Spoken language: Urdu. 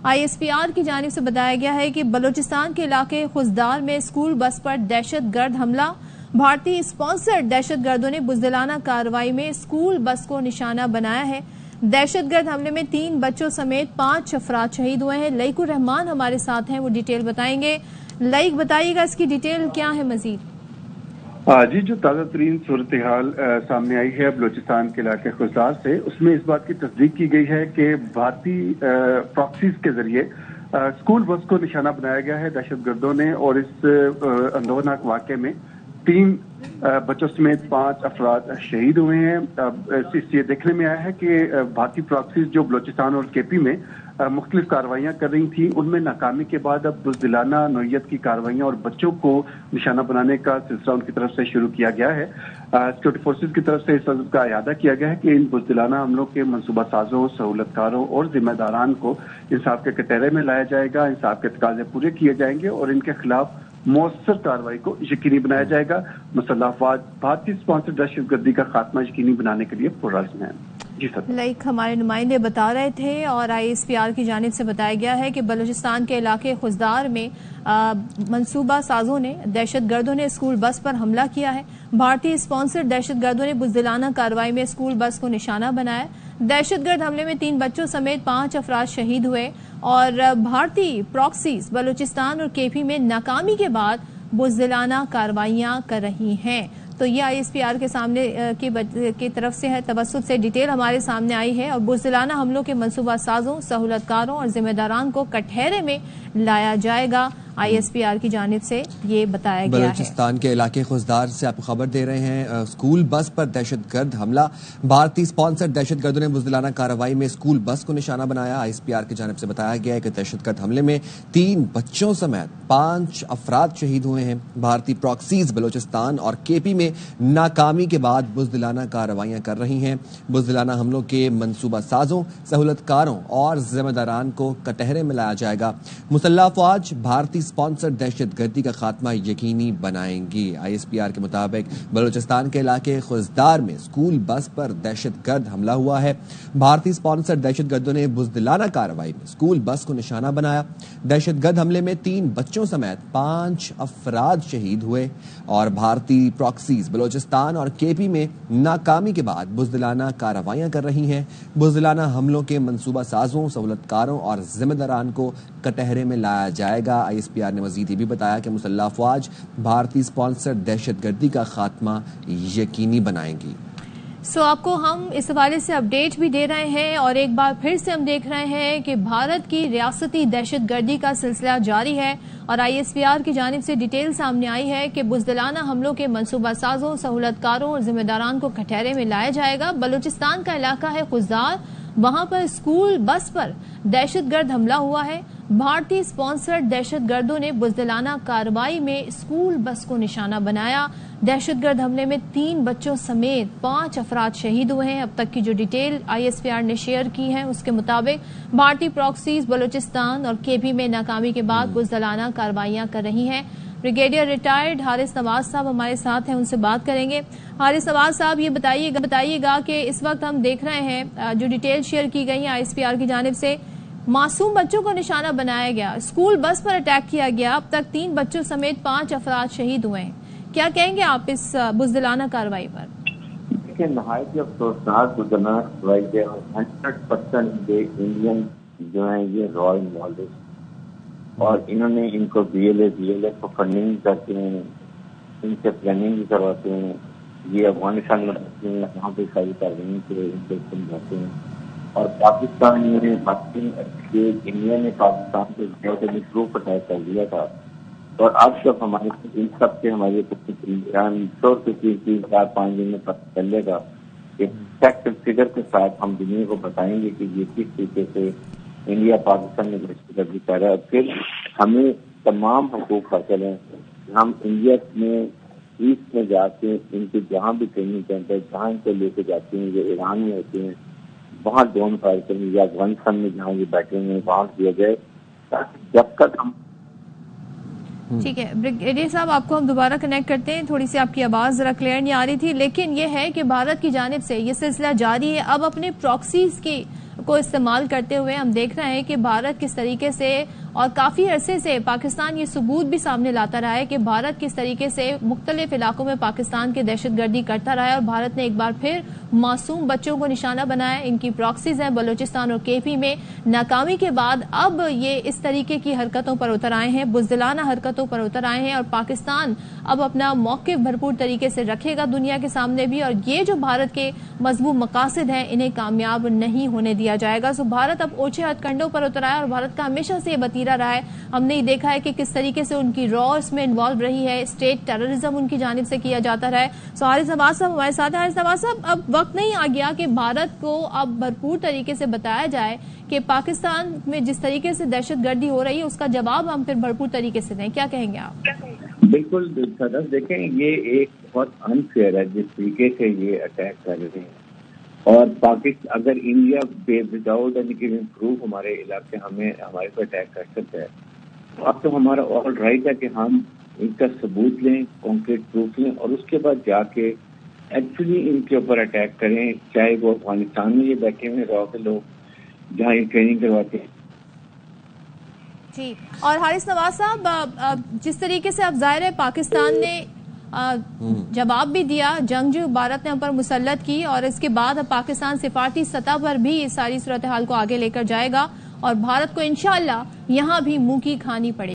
ISPR کی جانب سے بتایا گیا ہے کہ بلوچستان کے علاقے خزدار میں اسکول بس پر دہشت گرد حملہ، بھارتی اسپانسرڈ دہشت گردوں نے بزدلانہ کارروائی میں اسکول بس کو نشانہ بنایا ہے۔ دہشت گرد حملے میں 3 بچوں سمیت 5 افراد شہید ہوئے ہیں۔ لئیک الرحمان ہمارے ساتھ ہیں، وہ ڈیٹیل بتائیں گے۔ لئیک بتائیے گا اس کی ڈیٹیل کیا ہے مزید؟ جی، جو تازہ ترین صورتحال سامنے آئی ہے بلوچستان کے علاقے خزدار سے، اس میں اس بات کی تصدیق کی گئی ہے کہ بھارتی پراکسیز کے ذریعے اسکول بس کو نشانہ بنایا گیا ہے دہشت گردوں نے، اور اس اندوہناک واقعے میں 3 بچوں سمیت 5 افراد شہید ہوئے ہیں۔ اس یہ دیکھنے میں آیا ہے کہ بھارتی پراکسیز جو بلوچستان اور کے پی میں مختلف کارروائیاں کر رہی تھیں، ان میں ناکامی کے بعد اب بزدلانہ نوعیت کی کارروائیاں اور بچوں کو نشانہ بنانے کا سلسلہ ان کی طرف سے شروع کیا گیا ہے۔ سیکورٹی فورسز کی طرف سے اس عزم کا اعادہ کیا گیا ہے کہ ان بزدلانہ حملوں کے منصوبہ سازوں، سہولت کاروں اور ذمہ داران کو انصاف کے کٹہرے میں لایا جائے گا، انصاف کے تقاضے پورے کیے جائیں گے اور ان کے خلاف مؤثر کارروائی کو یقینی بنایا جائے گا۔ مسلح افواج بھارتی اسپانسر دہشت گردی کا خاتمہ یقینی بنانے کے لیے پرعزم ہیں۔ جی سر، لائک ہمارے نمائندے بتا رہے تھے اور ISPR کی جانب سے بتایا گیا ہے کہ بلوچستان کے علاقے خزدار میں منصوبہ سازوں نے دہشت گردوں نے اسکول بس پر حملہ کیا ہے۔ بھارتی اسپانسر دہشت گردوں نے بزدلانہ کارروائی میں اسکول بس کو نشانہ بنایا۔ دہشت گرد حملے میں 3 بچوں سمیت 5 افراد شہید ہوئے اور بھارتی پراکسیز بلوچستان اور کے پی میں ناکامی کے بعد بزدلانہ کارروائیاں کر رہی ہیں۔ تو یہ ISPR کے سامنے کی طرف سے ہے، توسط سے ڈیٹیل ہمارے سامنے آئی ہے، اور بزدلانہ حملوں کے منصوبہ سازوں، سہولت کاروں اور ذمہ داران کو کٹہرے میں لایا جائے گا۔ ISPR کی جانب سے یہ بتایا گیا ہے۔ بلوچستان کے علاقے خزدار سے آپ کو خبر دے رہے ہیں، اسکول بس پر دہشت گرد حملہ، بھارتی اسپانسر دہشت گردوں نے بزدلانہ کارروائی میں اسکول بس کو نشانہ بنایا۔ ISPR کی جانب سے بتایا گیا ہے کہ دہشت گرد حملے میں 3 بچوں سمیت 5 افراد شہید ہوئے ہیں۔ بھارتی پراکسیز بلوچستان اور کے پی میں ناکامی کے بعد بزدلانہ کارروائیاں کر رہی ہیں۔ بزدلانہ حملوں کے منصوبہ سازوں، سہولت کاروں اور ذمہ داران کو کٹہرے میں لایا جائے گا۔ مسلح افواج بھارتی اسپانسر دہشت گردی کا خاتمہ یقینی بنائیں گی۔ ISPR کے مطابق بلوچستان کے علاقے خزدار میں اسکول بس پر دہشت گرد حملہ ہوا ہے۔ بھارتی اسپانسر دہشت گردوں نے بزدلانہ کارروائی میں اسکول بس کو نشانہ بنایا۔ دہشت گرد حملے میں 3 بچوں سمیت 5 افراد شہید ہوئے اور بھارتی پراکسیز بلوچستان اور کے پی میں ناکامی کے بعد بزدلانہ کارروائیاں کر رہی ہیں۔ بزدلانہ حملوں کے منصوبہ سازوں، سہولت کاروں اور ذمہ داران کو کٹہرے میں لایا جائے گا۔ ISPR نے مزید یہ بھی بتایا کہ مسلح افواج بھارتی اسپانسر دہشت گردی کا خاتمہ یقینی بنائیں گی۔ آپ کو ہم اس حوالے سے اپڈیٹ بھی دے رہے ہیں، اور ایک بار پھر سے ہم دیکھ رہے ہیں کہ بھارت کی ریاستی دہشت گردی کا سلسلہ جاری ہے، اور ISPR کی جانب سے ڈیٹیل سامنے آئی ہے کہ بزدلانہ حملوں کے منصوبہ سازوں، سہولت کاروں اور ذمہ داران کو کٹہرے میں لایا جائے گا۔ بلوچستان کا علاقہ ہے خزدار، وہاں پر اسکول بس پر دہشت گرد حملہ ہوا ہے۔ بھارتی اسپانسرڈ دہشت گردوں نے بزدلانہ کارروائی میں اسکول بس کو نشانہ بنایا۔ دہشت گرد حملے میں 3 بچوں سمیت 5 افراد شہید ہوئے ہیں۔ اب تک کی جو ڈیٹیل ISPR نے شیئر کی ہے اس کے مطابق بھارتی پراکسیز بلوچستان اور کے پی میں ناکامی کے بعد بزدلانہ کارروائیاں کر رہی ہیں۔ بریگیڈیئر ریٹائرڈ حارث نواز صاحب ہمارے ساتھ ہیں، ان سے بات کریں گے۔ حارث نواز صاحب، یہ بتائیے گا کہ اس وقت ہم دیکھ رہے ہیں جو ڈیٹیل شیئر کی گئی ہیں ISPR کی جانب سے، معصوم بچوں کو نشانہ بنایا گیا، اسکول بس پر اٹیک کیا گیا، اب تک 3 بچوں سمیت 5 افراد شہید ہوئے ہیں، کیا کہیں گے آپ اس بزدلانہ کارروائی پر؟ دیکھیں، نہایت افسوسناک بزدلانہ کارروائی ہے، 100% انڈین جو ہیں یہ رائل مالس، اور انہوں نے ان کو BLA کو فنڈنگ کرتے ہیں، ان سے پلاننگ بھی کرواتے ہیں، یہ افغانستان میں رہتے ہیں، وہاں پہ ساری کارروائی سے ان کو سمجھاتے ہیں، اور پاکستان میں انڈیا نے پاکستان کو بہت مصروف اٹیک کر دیا تھا، اور اب جب ہمارے ان سب سے ہمارے 3-4-5 دن میں پتہ چلے گا کہ فیکٹ فگر کے ساتھ ہم دنیا کو بتائیں گے کہ یہ کس طریقے سے انڈیا پاکستان میں دہشت گردی کر رہا ہے، پھر ہمیں تمام حقوق حاصل ہیں۔ ہم انڈیا میں ایسٹ میں جا کے ان کے جہاں بھی ٹریننگ سینٹر جہاں ان کو لے کے جاتے ہیں، جو ایران میں ہوتے ہیں وہاں ڈرون فائر کریں یا افغانستان میں جہاں یہ بیٹھے ہیں وہاں کیا جائے، تاکہ جب تک ہم ٹھیک ہے بریگیڈیئر صاحب، آپ کو ہم دوبارہ کنیکٹ کرتے ہیں، تھوڑی سی آپ کی آواز ذرا کلیئر نہیں آ رہی تھی، لیکن یہ ہے کہ بھارت کی جانب سے یہ سلسلہ جاری ہے۔ اب اپنے پراکسیز کی کو استعمال کرتے ہوئے ہم دیکھ رہے ہیں کہ بھارت کس طریقے سے اور کافی عرصے سے پاکستان یہ ثبوت بھی سامنے لاتا رہا ہے کہ بھارت کس طریقے سے مختلف علاقوں میں پاکستان کی دہشت گردی کرتا رہا ہے، اور بھارت نے ایک بار پھر معصوم بچوں کو نشانہ بنایا۔ ان کی پراکسیز ہیں بلوچستان اور KP میں، ناکامی کے بعد اب یہ اس طریقے کی حرکتوں پر اتر آئے ہیں، بزدلانہ حرکتوں پر اتر آئے ہیں، اور پاکستان اب اپنا موقف بھرپور طریقے سے رکھے گا دنیا کے سامنے بھی، اور یہ جو بھارت کے مضبوط مقاصد ہیں انہیں کامیاب نہیں ہونے دیا جائے گا۔ سو بھارت اب اوچھے ہتھ کنڈوں پر اتر آیا، اور بھارت کا ہمیشہ سے یہ وتیرہ رہا ہے، ہم نے یہ دیکھا ہے کہ کس طریقے سے ان کی اس میں انوالو رہی ہے، اسٹیٹ ٹیررزم ان کی جانب سے کیا جاتا رہا ہے۔ سو حارث نواز صاحب ہمارے ساتھ ہیں۔ حارث نواز صاحب، اب وقت نہیں آ گیا کہ بھارت کو اب بھرپور طریقے سے بتایا جائے کہ پاکستان میں جس طریقے سے دہشت گردی ہو رہی ہے اس کا جواب ہم پھر بھرپور طریقے سے دیں، کیا کہیں گے آپ؟ بالکل صدر، دیکھیں یہ ایک بہت انفیئر ہے جس طریقے سے یہ اٹیک کر رہے ہیں، اور پاکستان اگر India without any giving proof ہمارے علاقے ہمارے پر اٹیک کر سکتا ہے، اب تو ہمارا آل رائٹ ہے کہ ہم ان کا ثبوت لیں، کانکریٹ پروف لیں، اور اس کے بعد جا کے ایکچولی ان کے اوپر اٹیک کریں، چاہے وہ افغانستان میں یہ بیٹھے ہوئے رو کے لوگ جہاں یہ ٹریننگ کرواتے ہیں۔ جی، اور حارث نواز صاحب، جس طریقے سے اب ظاہر ہے پاکستان نے جواب بھی دیا، جنگجو بھارت نے ہم پر مسلط کی، اور اس کے بعد اب پاکستان سفارتی سطح پر بھی اس ساری صورتحال کو آگے لے کر جائے گا، اور بھارت کو انشاءاللہ یہاں بھی منہ کی کھانی پڑے گی۔